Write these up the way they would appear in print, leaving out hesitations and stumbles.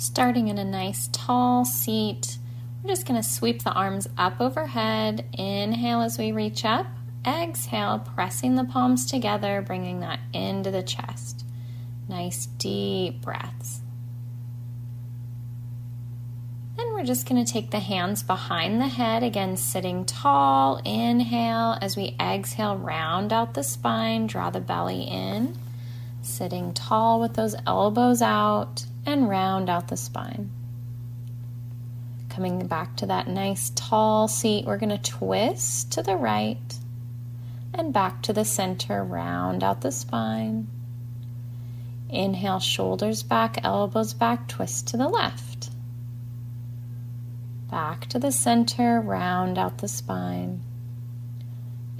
Starting in a nice tall seat, we're just going to sweep the arms up overhead. Inhale as we reach up. Exhale, pressing the palms together, bringing that into the chest. Nice deep breaths. Then we're just going to take the hands behind the head, again sitting tall. Inhale as we exhale, round out the spine, draw the belly in. Sitting tall with those elbows out and round out the spine. Coming back to that nice tall seat, we're going to twist to the right and back to the center, round out the spine. Inhale, shoulders back, elbows back, twist to the left. Back to the center, round out the spine.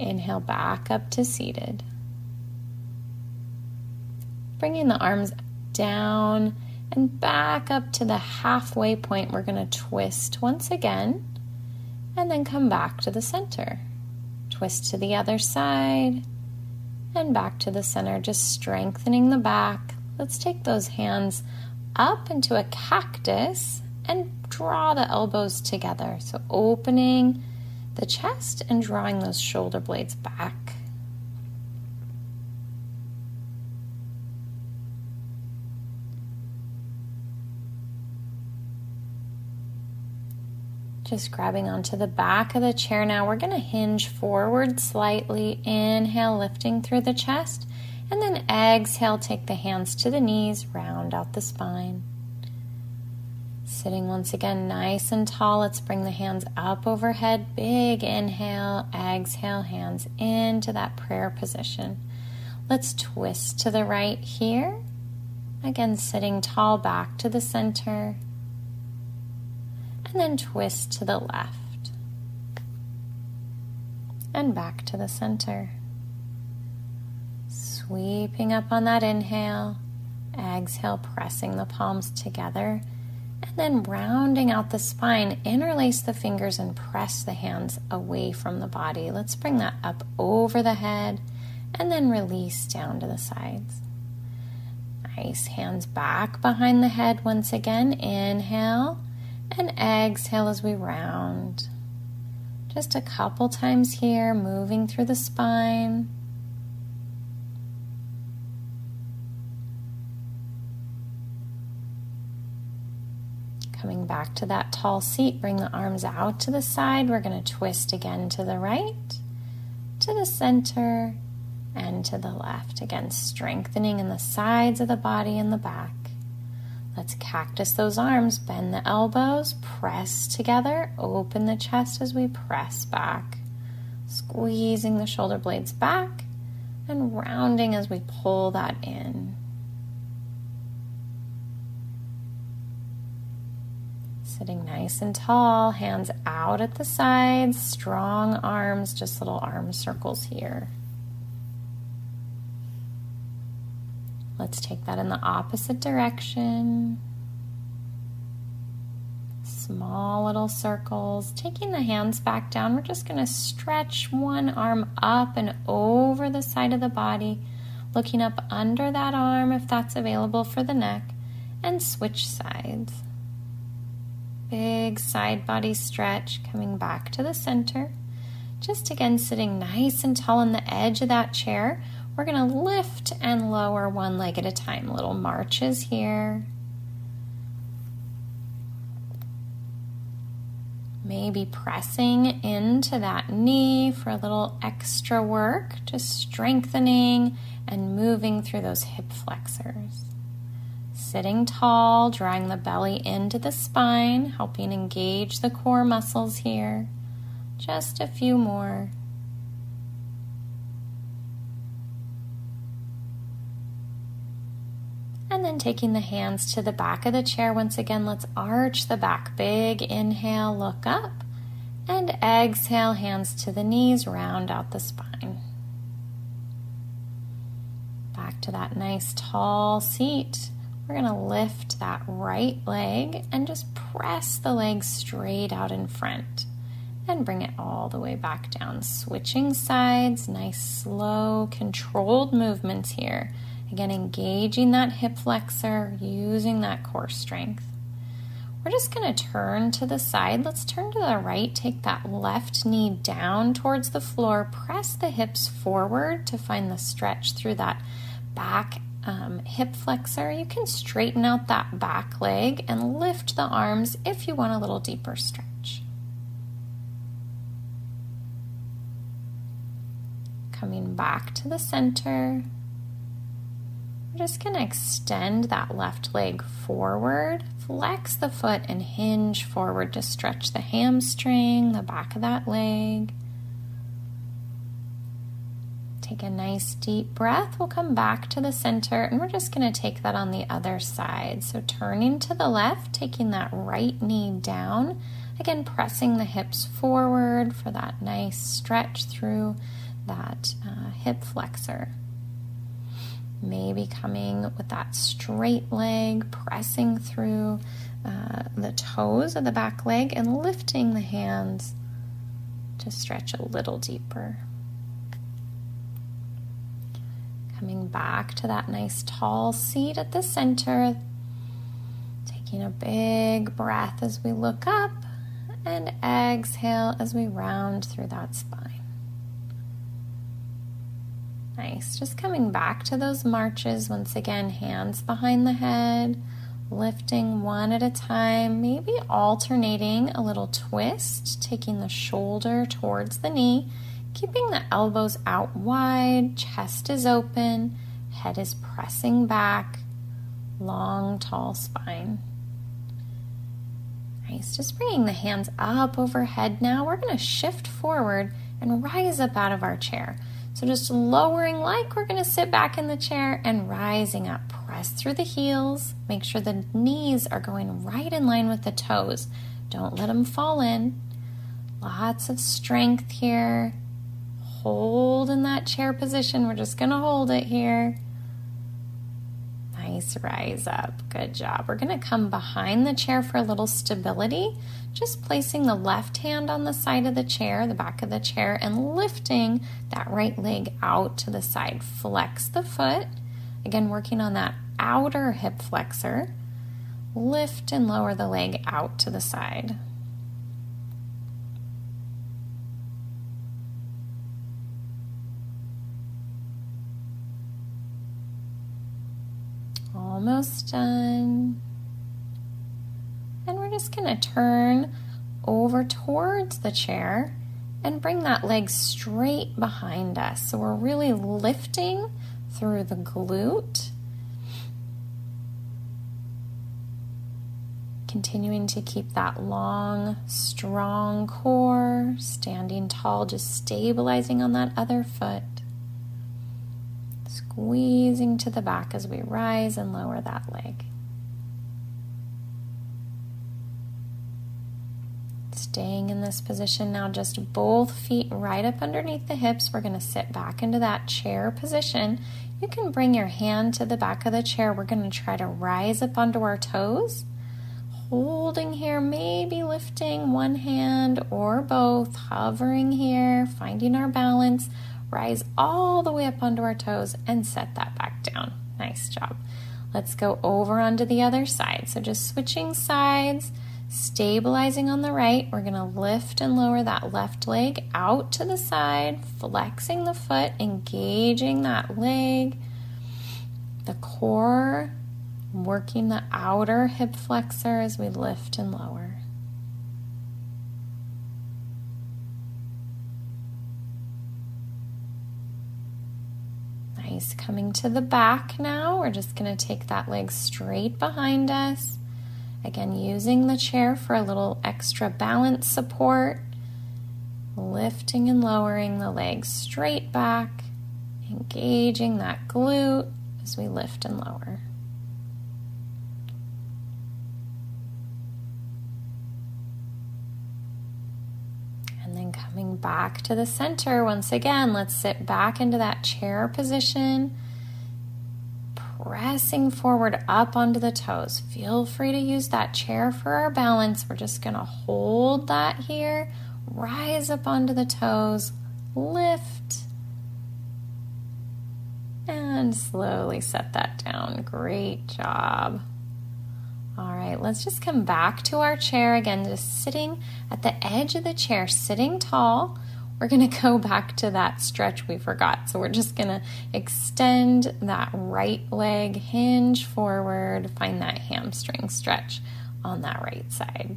Inhale, back up to seated. Bringing the arms down and back up to the halfway point, we're going to twist once again and then come back to the center. Twist to the other side and back to the center, just strengthening the back. Let's take those hands up into a cactus and draw the elbows together. So opening the chest and drawing those shoulder blades back. Just grabbing onto the back of the chair now. We're going to hinge forward slightly. Inhale, lifting through the chest. And then exhale, take the hands to the knees, round out the spine. Sitting once again nice and tall. Let's bring the hands up overhead. Big inhale, exhale, hands into that prayer position. Let's twist to the right here. Again, sitting tall, back to the center. And then twist to the left and back to the center. Sweeping up on that inhale, exhale, pressing the palms together, and then rounding out the spine. Interlace the fingers and press the hands away from the body. Let's bring that up over the head and then release down to the sides. Nice, hands back behind the head once again. Inhale. And exhale as we round. Just a couple times here, moving through the spine. Coming back to that tall seat, bring the arms out to the side. We're going to twist again to the right, to the center, and to the left. Again, strengthening in the sides of the body and the back. Let's cactus those arms, bend the elbows, press together, open the chest as we press back, squeezing the shoulder blades back and rounding as we pull that in. Sitting nice and tall, hands out at the sides, strong arms, just little arm circles here. Let's take that in the opposite direction. Small little circles. Taking the hands back down, we're just going to stretch one arm up and over the side of the body, looking up under that arm if that's available for the neck, and switch sides. Big side body stretch, coming back to the center. Just again sitting nice and tall on the edge of that chair. We're going to lift and lower one leg at a time. Little marches here. Maybe pressing into that knee for a little extra work. Just strengthening and moving through those hip flexors. Sitting tall, drawing the belly into the spine, helping engage the core muscles here. Just a few more. And then taking the hands to the back of the chair. Once again, let's arch the back. Big inhale, look up. And exhale, hands to the knees, round out the spine. Back to that nice tall seat. We're going to lift that right leg and just press the leg straight out in front. And bring it all the way back down. Switching sides, nice, slow, controlled movements here. Again, engaging that hip flexor, using that core strength. We're just going to turn to the side. Let's turn to the right. Take that left knee down towards the floor. Press the hips forward to find the stretch through that back hip flexor. You can straighten out that back leg and lift the arms if you want a little deeper stretch. Coming back to the center. We're just going to extend that left leg forward, flex the foot and hinge forward to stretch the hamstring, the back of that leg. Take a nice deep breath. We'll come back to the center and we're just going to take that on the other side. So turning to the left, taking that right knee down, again pressing the hips forward for that nice stretch through that hip flexor. Maybe coming with that straight leg, pressing through the toes of the back leg and lifting the hands to stretch a little deeper. Coming back to that nice tall seat at the center, taking a big breath as we look up and exhale as we round through that spine. Nice. Just coming back to those marches. Once again, hands behind the head, lifting one at a time, maybe alternating a little twist, taking the shoulder towards the knee, keeping the elbows out wide, chest is open, head is pressing back, long, tall spine. Nice. Just bringing the hands up overhead now. We're going to shift forward and rise up out of our chair. So just lowering like we're going to sit back in the chair and rising up. Press through the heels. Make sure the knees are going right in line with the toes. Don't let them fall in. Lots of strength here. Hold in that chair position. We're just going to hold it here. Nice rise up. Good job. We're going to come behind the chair for a little stability. Just placing the left hand on the side of the chair, the back of the chair, and lifting that right leg out to the side. Flex the foot. Again, working on that outer hip flexor. Lift and lower the leg out to the side. Almost done. And we're just going to turn over towards the chair and bring that leg straight behind us. So we're really lifting through the glute. Continuing to keep that long, strong core, standing tall, just stabilizing on that other foot. Squeezing to the back as we rise and lower that leg. Staying in this position now, just both feet right up underneath the hips. We're going to sit back into that chair position. You can bring your hand to the back of the chair. We're going to try to rise up onto our toes. Holding here, maybe lifting one hand or both, hovering here, finding our balance. Rise all the way up onto our toes and set that back down. Nice job. Let's go over onto the other side. So just switching sides, stabilizing on the right. We're going to lift and lower that left leg out to the side, flexing the foot, engaging that leg, the core, working the outer hip flexor as we lift and lower. Nice. Coming to the back now, we're just going to take that leg straight behind us. Again, using the chair for a little extra balance support. Lifting and lowering the leg straight back, engaging that glute as we lift and lower. And then coming back to the center once again, let's sit back into that chair position. Pressing forward up onto the toes. Feel free to use that chair for our balance. We're just going to hold that here. Rise up onto the toes. Lift. And slowly set that down. Great job. All right, let's just come back to our chair again, just sitting at the edge of the chair, sitting tall. We're going to go back to that stretch we forgot. So we're just going to extend that right leg, hinge forward, find that hamstring stretch on that right side.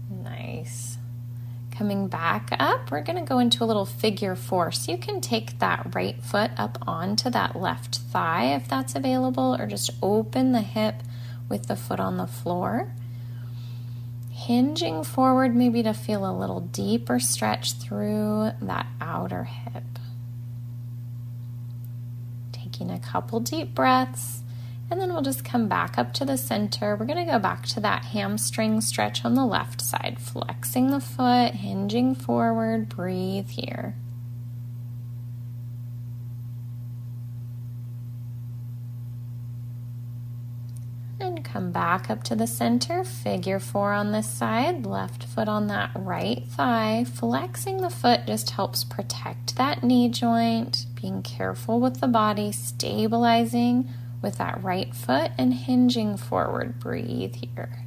Nice. Coming back up, we're going to go into a little figure 4. So you can take that right foot up onto that left thigh if that's available, or just open the hip with the foot on the floor. Hinging forward, maybe to feel a little deeper stretch through that outer hip. Taking a couple deep breaths, and then we'll just come back up to the center. We're going to go back to that hamstring stretch on the left side, flexing the foot, hinging forward. Breathe here. And come back up to the center, figure 4 on this side, left foot on that right thigh. Flexing the foot just helps protect that knee joint, being careful with the body, stabilizing with that right foot and hinging forward. Breathe here.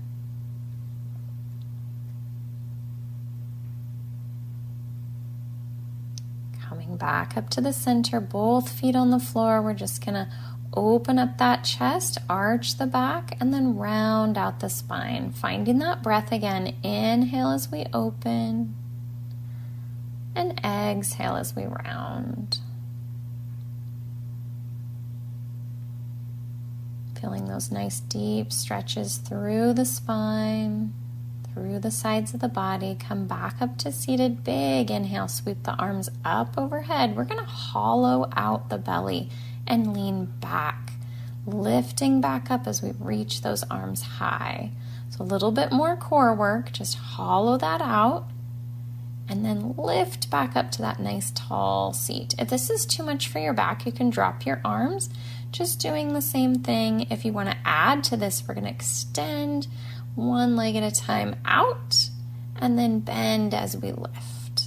Coming back up to the center, both feet on the floor. We're just going to open up that chest, arch the back, and then round out the spine. Finding that breath again. Inhale as we open, and exhale as we round. Feeling those nice deep stretches through the spine, through the sides of the body. Come back up to seated. Big inhale, sweep the arms up overhead. We're going to hollow out the belly and lean back, lifting back up as we reach those arms high. So a little bit more core work, just hollow that out, and then lift back up to that nice tall seat. If this is too much for your back, you can drop your arms. Just doing the same thing. If you want to add to this, we're going to extend one leg at a time out, and then bend as we lift.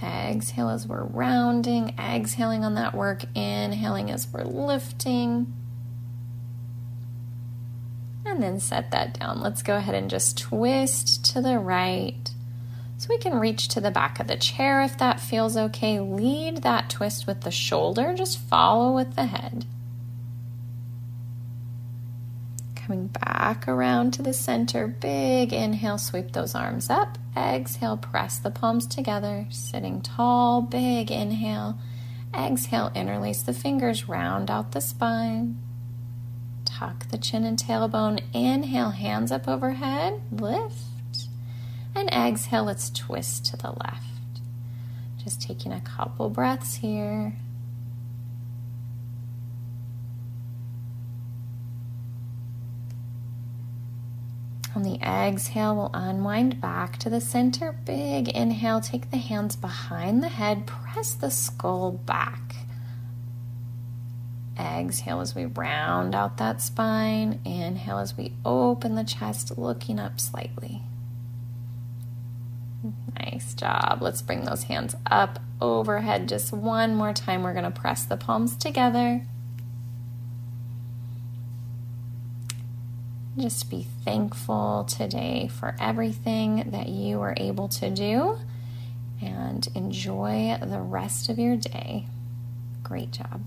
Exhale as we're rounding, exhaling on that work, inhaling as we're lifting. And then set that down. Let's go ahead and just twist to the right. So we can reach to the back of the chair if that feels okay. Lead that twist with the shoulder, just follow with the head. Coming back around to the center, big inhale, sweep those arms up. Exhale, press the palms together, sitting tall, big inhale. Exhale, interlace the fingers, round out the spine. Tuck the chin and tailbone. Inhale, hands up overhead, lift. And exhale, let's twist to the left. Just taking a couple breaths here. On the exhale, we'll unwind back to the center. Big inhale, take the hands behind the head, press the skull back. Exhale as we round out that spine. Inhale as we open the chest, looking up slightly. Nice job. Let's bring those hands up overhead just one more time. We're going to press the palms together. Just be thankful today for everything that you are able to do, and enjoy the rest of your day. Great job.